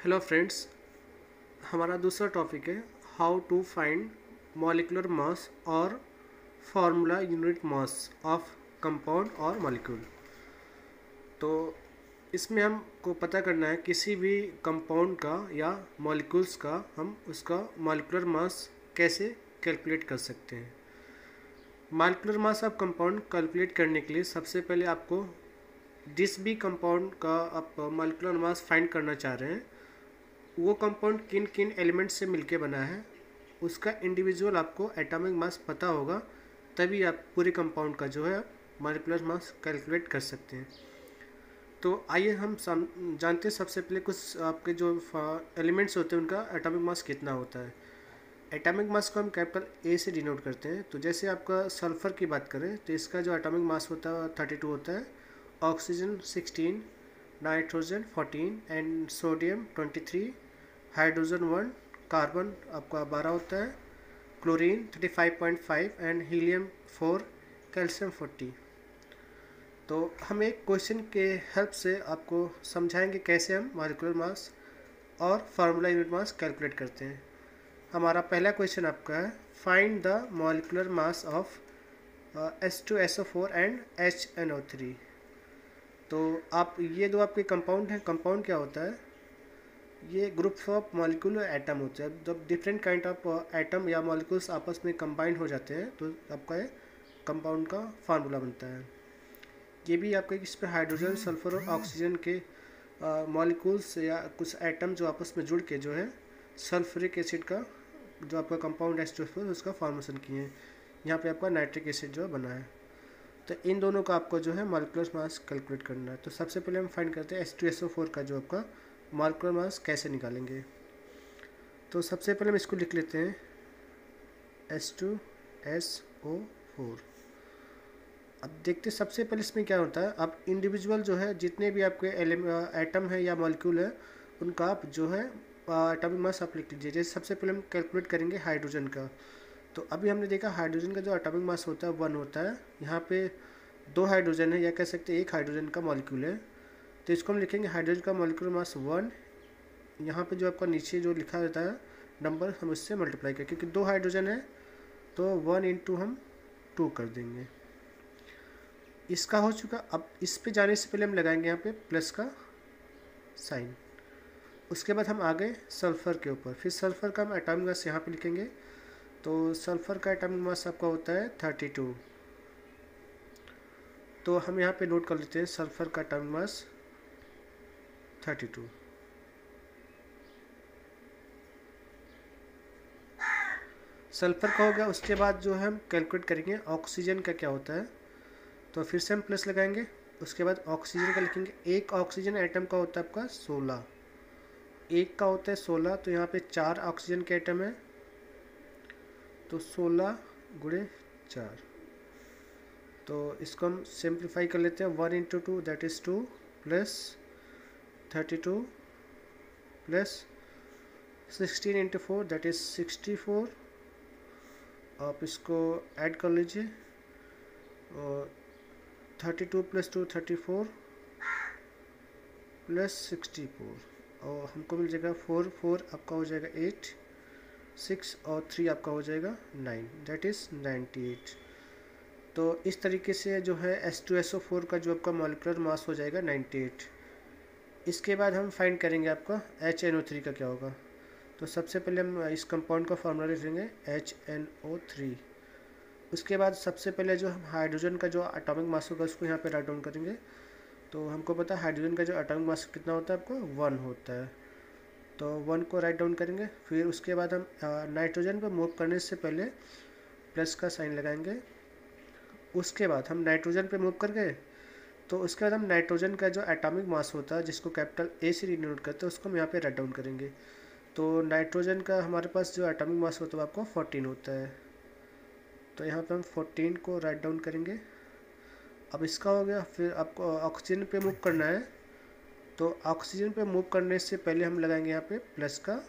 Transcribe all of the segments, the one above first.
Hello friends, हमारा दूसरा topic है how to find molecular mass और formula unit mass of compound और मॉलिक्यूल। तो इसमें हमको पता करना है किसी भी कंपाउंड का या मॉलिक्यूल्स का हम उसका मॉलिक्यूलर मास कैसे कैलकुलेट कर सकते हैं। Molecular mass of compound calculate करने के लिए सबसे पहले आपको जिस भी कंपाउंड का आप मॉलिक्यूलर मास फाइंड करना चाह रहे हैं वो कंपाउंड किन किन एलिमेंट्स से मिलके बना है उसका इंडिविजुअल आपको एटॉमिक मास पता होगा, तभी आप पूरे कंपाउंड का जो है मॉलिक्यूलर मास कैलकुलेट कर सकते हैं। तो आइए हम जानते हैं सबसे पहले कुछ आपके जो एलिमेंट्स होते हैं उनका एटॉमिक मास कितना होता है। एटॉमिक मास को हम कैपिटल ए से डिनोट करते हैं। तो जैसे आपका सल्फ़र की बात करें तो इसका जो एटॉमिक मास होता है 32 होता है, oxygen 16, nitrogen 14 and sodium 23, hydrogen 1, carbon आपका 12 होता है, क्लोरीन 35.5 एंड हीलियम 4, कैल्शियम 40। तो हम एक क्वेश्चन के हेल्प से आपको समझाएंगे कैसे हम मॉलिक्यूलर मास और फार्मूला यूनिट मास कैलकुलेट करते हैं। हमारा पहला क्वेश्चन आपका है find the molecular mass of H2SO4 and HNO3। तो आप ये दो आपके कंपाउंड हैं। कंपाउंड क्या होता है? ये ग्रुप्स ऑफ मॉलिक्यूल एटम होते हैं। जब डिफरेंट काइंड ऑफ एटम या मॉलिक्यूल्स आपस में कंबाइंड हो जाते हैं तो आपका ये कंपाउंड का फार्मूला बनता है। ये भी आपके इस पर हाइड्रोजन, सल्फर और ऑक्सीजन के मॉलिक्यूल्स या कुछ एटम जो आपस में जुड़ के जो है सल्फ्यूरिक एसिड का जो आपका कंपाउंड H2SO4 उसका फॉर्मेशन किए हैं। यहाँ पे आपका नाइट्रिक एसिड जो बना है। तो इन दोनों का आपको जो है मॉलिक्यूलर मास कैलकुलेट करना है। तो सबसे पहले हम फाइंड करते हैं H2SO4 का जो आपका मॉलिक्यूलर मास कैसे निकालेंगे। तो सबसे पहले हम इसको लिख लेते हैं H2SO4। अब देखते हैं सबसे पहले इसमें क्या होता है। अब इंडिविजुअल जो है जितने भी आपके एटम है या मॉलिक्यूल है उनका आप जो है एटॉमिक मास आप लिख लीजिए। जैसे सबसे पहले हम कैलकुलेट करेंगे हाइड्रोजन का। तो अभी हमने देखा हाइड्रोजन का जो एटॉमिक मास होता है 1 होता है। यहाँ पे 2 हाइड्रोजन है या कह सकते हैं 1 हाइड्रोजन का मॉलिक्यूल है। तो इसको हम लिखेंगे हाइड्रोजन का मॉलिक्यूलर मास 1। यहाँ पे जो आपका नीचे जो लिखा रहता है नंबर हम उससे मल्टीप्लाई करें, क्योंकि 2 हाइड्रोजन है तो 1 इंटू हम 2 कर देंगे। इसका हो चुका। अब इस पे जाने से पहले हम लगाएंगे यहाँ पे प्लस का साइन। उसके बाद हम आ गए सल्फ़र के ऊपर। फिर सल्फ़र का हम एटॉमिक मास यहाँ पे लिखेंगे। तो सल्फ़र का एटॉमिक मास आपका होता है 32। तो हम यहाँ पे नोट कर लेते हैं सल्फ़र का एटॉमिक मास 32। सल्फ़र का हो गया। उसके बाद जो है हम कैलकुलेट करेंगे ऑक्सीजन का क्या होता है। तो फिर से हम प्लस लगाएंगे। उसके बाद ऑक्सीजन का लिखेंगे। एक ऑक्सीजन एटम का होता है आपका 16। एक का होता है 16, तो यहाँ पे 4 ऑक्सीजन के एटम है तो 16 गुणे 4। तो इसको हम सिंप्लीफाई कर लेते हैं। 1 into 2 that is 2 plus 32 plus 16 into 4 that is 64। आप इसको ऐड कर लीजिए और 32 प्लस 2 34 प्लस 64 और हमको मिल जाएगा 4 4 आपका हो जाएगा 8, 6 और 3 आपका हो जाएगा 9 दैट इज़ 98। तो इस तरीके से जो है H2SO4 का जो आपका मॉलिक्यूलर मास हो जाएगा 98। इसके बाद हम फाइंड करेंगे आपका HNO3 का क्या होगा। तो सबसे पहले हम इस कंपाउंड का फार्मूला लिख लेंगे HNO3। उसके बाद सबसे पहले जो हम हाइड्रोजन का जो एटॉमिक मास होगा उसको यहाँ पे राइट डाउन करेंगे। तो हमको पता है हाइड्रोजन का जो एटॉमिक मास कितना होता है आपको 1 होता है। तो 1 को राइट डाउन करेंगे। फिर उसके बाद हम नाइट्रोजन पर मूव करने से पहले प्लस का साइन लगाएंगे। उसके बाद हम नाइट्रोजन पे मूव कर गए तो उसके बाद हम नाइट्रोजन का जो एटॉमिक मास होता है जिसको कैपिटल ए से डिनोट करते हैं उसको हम यहाँ पे राइट डाउन करेंगे। तो नाइट्रोजन का हमारे पास जो एटॉमिक मास होता है आपको 14 होता है। तो यहाँ पे हम 14 को राइट डाउन करेंगे। अब इसका हो गया। फिर आपको ऑक्सीजन पे मूव करना है। तो ऑक्सीजन पे मूव करने से पहले हम लगाएंगे यहाँ पे प्लस का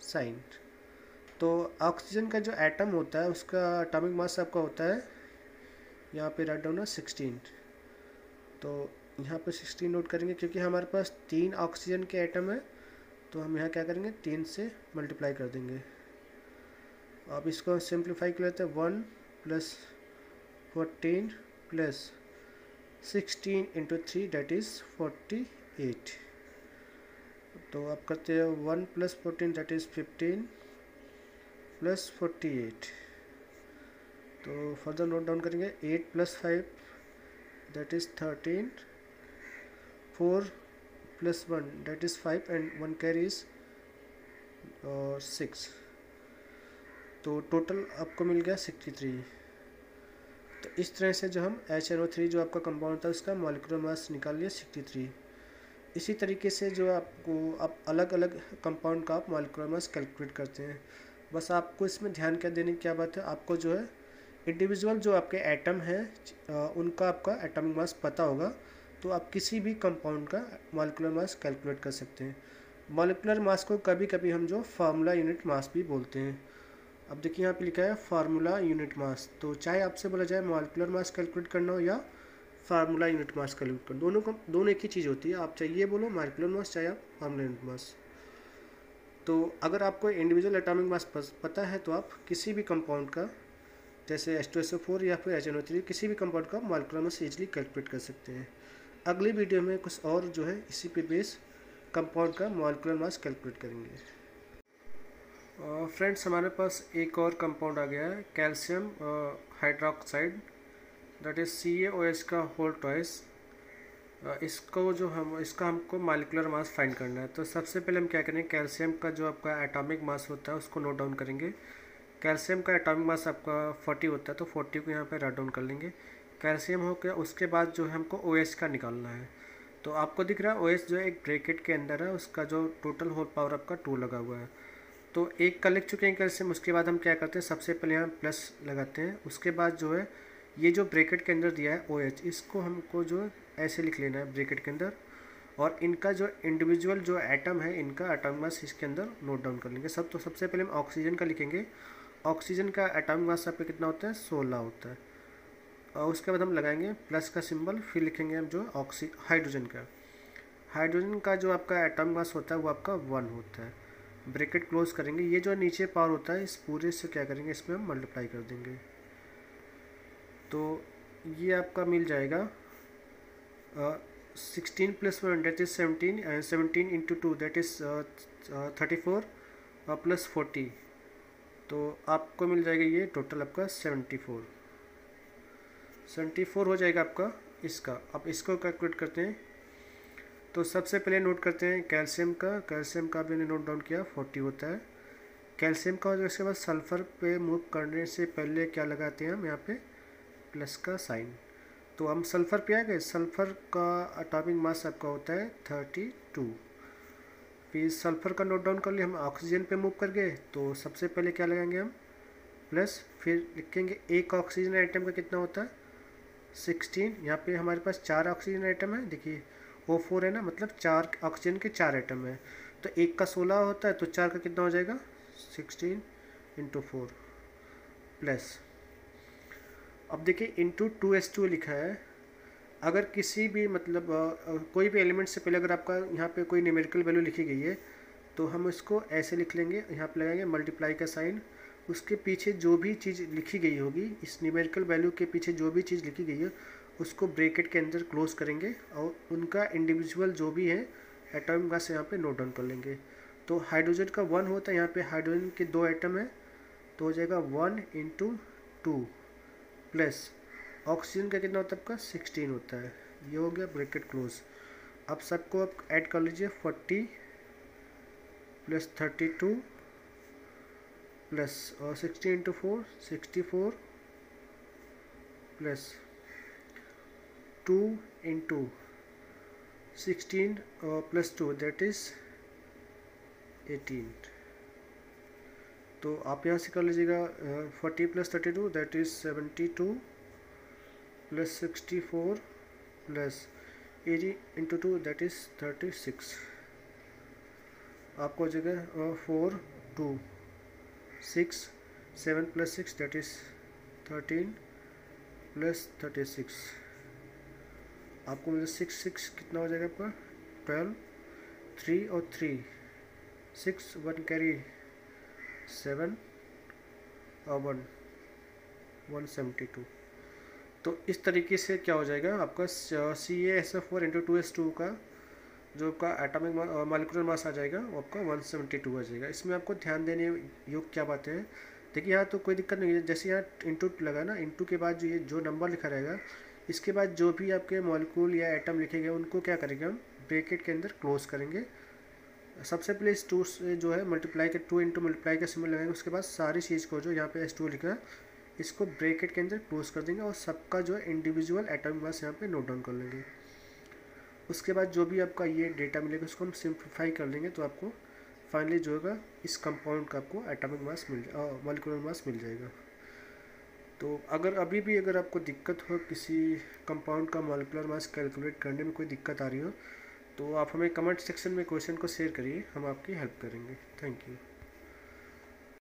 साइन। तो ऑक्सीजन का जो एटम होता है उसका एटॉमिक मास आपका होता है यहाँ पे राइट डाउन है 16। तो यहाँ पे 16 नोट करेंगे क्योंकि हमारे पास 3 ऑक्सीजन के एटम है तो हम यहाँ क्या करेंगे 3 से मल्टीप्लाई कर देंगे। अब इसको सिंप्लीफाई कर लेते हैं 1 plus 14 plus 16 into 3 that is 48। तो आप करते हैं 1 प्लस 14 डेट इज़ 15 प्लस 48। तो फर्दर नोट डाउन करेंगे 8 plus 5 that is 13, 4 plus 1 that is 5 and 1 carry is 6। तो टोटल आपको मिल गया 63। तो इस तरह से जो हम HNO3 जो आपका कंपाउंड था उसका मॉलिक्यूलर मास निकाल लिया 63। इसी तरीके से जो आपको आप अलग अलग कंपाउंड का आप मॉलिक्यूलर मास कैलकुलेट करते हैं। बस आपको इसमें ध्यान क्या देने की क्या बात है, आपको जो है इंडिविजुअल जो आपके एटम हैं उनका आपका एटॉमिक मास पता होगा, तो आप किसी भी कंपाउंड का मॉलिक्यूलर मास कैलकुलेट कर सकते हैं। मॉलिक्यूलर मास को कभी कभी हम जो फार्मूला यूनिट मास भी बोलते हैं। अब देखिए यहाँ पे लिखा है फार्मूला यूनिट मास, तो चाहे आपसे बोला जाए मॉलिक्यूलर मास कैलकुलेट करना हो या फार्मूला यूनिट मास कैलकुलेट करना, दोनों एक ही चीज़ होती है। आप चाहे ये बोलो मॉलिक्यूलर मास, चाहे आप फार्मूला यूनिट मास। तो अगर आपको इंडिविजुअल एटॉमिक मास पता है तो आप किसी भी कंपाउंड का जैसे H2SO4 या फिर HNO3 किसी भी कंपाउंड का मॉलिक्यूलर मास इजीली कैलकुलेट कर सकते हैं। अगली वीडियो में कुछ और जो है इसी पे बेस कंपाउंड का मॉलिक्यूलर मास कैलकुलेट करेंगे। फ्रेंड्स हमारे पास एक और कंपाउंड आ गया है calcium hydroxide that is CaOH का होल ट्वाइस। इसका हमको मॉलिक्यूलर मास फाइंड करना है। तो सबसे पहले हम क्या करेंगे, कैल्शियम का जो आपका एटॉमिक मास होता है उसको नोट डाउन करेंगे। कैल्शियम का एटॉमिक मास आपका 40 होता है, तो 40 को यहाँ पे राइट डाउन कर लेंगे। कैल्शियम हो गया, उसके बाद जो है हमको OH का निकालना है। तो आपको दिख रहा है OH जो है एक ब्रैकेट के अंदर है, उसका जो टोटल होल पावर आपका 2 लगा हुआ है। तो एक का लिख चुके हैं कैल्शियम, उसके बाद हम क्या करते हैं सबसे पहले यहाँ प्लस लगाते हैं। उसके बाद जो है ये जो ब्रैकेट के अंदर दिया है OH, इसको हमको जो ऐसे लिख लेना है ब्रैकेट के अंदर, और इनका जो इंडिविजुअल जो एटम है इनका एटॉमिक मास इसके अंदर नोट डाउन कर लेंगे सब। तो सबसे पहले हम ऑक्सीजन का लिखेंगे। ऑक्सीजन का एटॉमिक मास आपका कितना होता है 16 होता है। और उसके बाद हम लगाएंगे प्लस का सिंबल, फिर लिखेंगे हम जो हाइड्रोजन का। हाइड्रोजन का जो आपका एटॉमिक मास होता है वो आपका 1 होता है। ब्रैकेट क्लोज करेंगे, ये जो नीचे पावर होता है इस पूरे से क्या करेंगे इसमें हम मल्टीप्लाई कर देंगे। तो ये आपका मिल जाएगा 16 plus 1 that is 17 and 17 into 2 that is 34 plus 40। तो आपको मिल जाएगा ये टोटल आपका 74 हो जाएगा आपका इसका। अब इसको कैलकुलेट करते हैं। तो सबसे पहले नोट करते हैं कैल्शियम का भी मैंने नोट डाउन किया 40 होता है। कैल्शियम का हो जाए, उसके बाद सल्फ़र पे मूव करने से पहले क्या लगाते हैं हम यहाँ पे प्लस का साइन। तो हम सल्फ़र पे आ गए। सल्फ़र का एटॉमिक मास आपका होता है 32। फिर सल्फ़र का नोट डाउन कर लिया। हम ऑक्सीजन पे मूव कर गए, तो सबसे पहले क्या लगाएंगे हम प्लस, फिर लिखेंगे एक ऑक्सीजन आइटम का कितना होता है 16। यहाँ पे हमारे पास 4 ऑक्सीजन आइटम है, देखिए O4 है ना, मतलब 4 ऑक्सीजन के 4 आइटम है। तो एक का 16 होता है, तो 4 का कितना हो जाएगा 16 इंटू 4 प्लस। अब देखिए इंटू 2s2 लिखा है। अगर किसी भी मतलब कोई भी एलिमेंट से पहले अगर आपका यहाँ पे कोई न्यूमेरिकल वैल्यू लिखी गई है तो हम इसको ऐसे लिख लेंगे, यहाँ पे लगाएंगे मल्टीप्लाई का साइन। उसके पीछे जो भी चीज़ लिखी गई होगी, इस न्यूमेरिकल वैल्यू के पीछे जो भी चीज़ लिखी गई है उसको ब्रैकेट के अंदर क्लोज करेंगे और उनका इंडिविजुअल जो भी है एटॉमिक मास यहाँ पे नोट डाउन कर लेंगे। तो हाइड्रोजन का 1 होता है, यहाँ पे हाइड्रोजन के 2 आइटम है, तो हो जाएगा 1 इंटू 2 प्लस ऑक्सीजन का कितना होता है आपका 16 होता है। ये हो गया ब्रैकेट क्लोज। अब सबको आप ऐड कर लीजिए 40 प्लस 32 प्लस और 16 into 4 64 plus 2 into 16 plus 2 that is 18। तो आप यहाँ से कर लीजिएगा 40 plus 32 that is 72 plus 64 plus 80 into 2 that is 36। आपको हो जाएगा 4 2 6 7 प्लस 6 दैट इज़ 13 प्लस 36। आपको मतलब 6 6 कितना हो जाएगा आपका 12, 3 और 3 6 1 कैरी 7 और 1 172। तो इस तरीके से क्या हो जाएगा आपका CaSO4 इंटू 2s2 का जो आपका एटॉमिक मॉलिक्यूलर मास आ जाएगा वो आपका 172 आ जाएगा। इसमें आपको ध्यान देने योग्य क्या बातें हैं, देखिए यहाँ तो कोई दिक्कत नहीं है, जैसे यहाँ इंटू लगा ना, इंटू के बाद जो ये जो नंबर लिखा रहेगा इसके बाद जो भी आपके मॉलिक्यूल या एटम लिखे गए उनको क्या करेंगे हम ब्रैकेट के अंदर क्लोज करेंगे। सबसे पहले इस 2 से जो है मल्टीप्लाई के 2 इंटू मल्टीप्लाई का सिंबल लगाएंगे, उसके बाद सारी चीज़ को जो यहाँ पे S2 लिखा है इसको ब्रैकेट के अंदर क्लोज कर देंगे और सबका जो है इंडिविजुअल एटॉमिक मास यहाँ पे नोट डाउन कर लेंगे। उसके बाद जो भी आपका ये डेटा मिलेगा उसको हम सिंप्लीफाई कर लेंगे तो आपको फाइनली जो होगा इस कंपाउंड का आपको एटॉमिक मास मॉलिक्यूलर मास मिल जाएगा। तो अगर अभी भी अगर आपको दिक्कत हो किसी कंपाउंड का मॉलिक्यूलर मास कैलकुलेट करने में कोई दिक्कत आ रही हो तो आप हमें कमेंट सेक्शन में क्वेश्चन को शेयर करिए, हम आपकी हेल्प करेंगे। Thank you.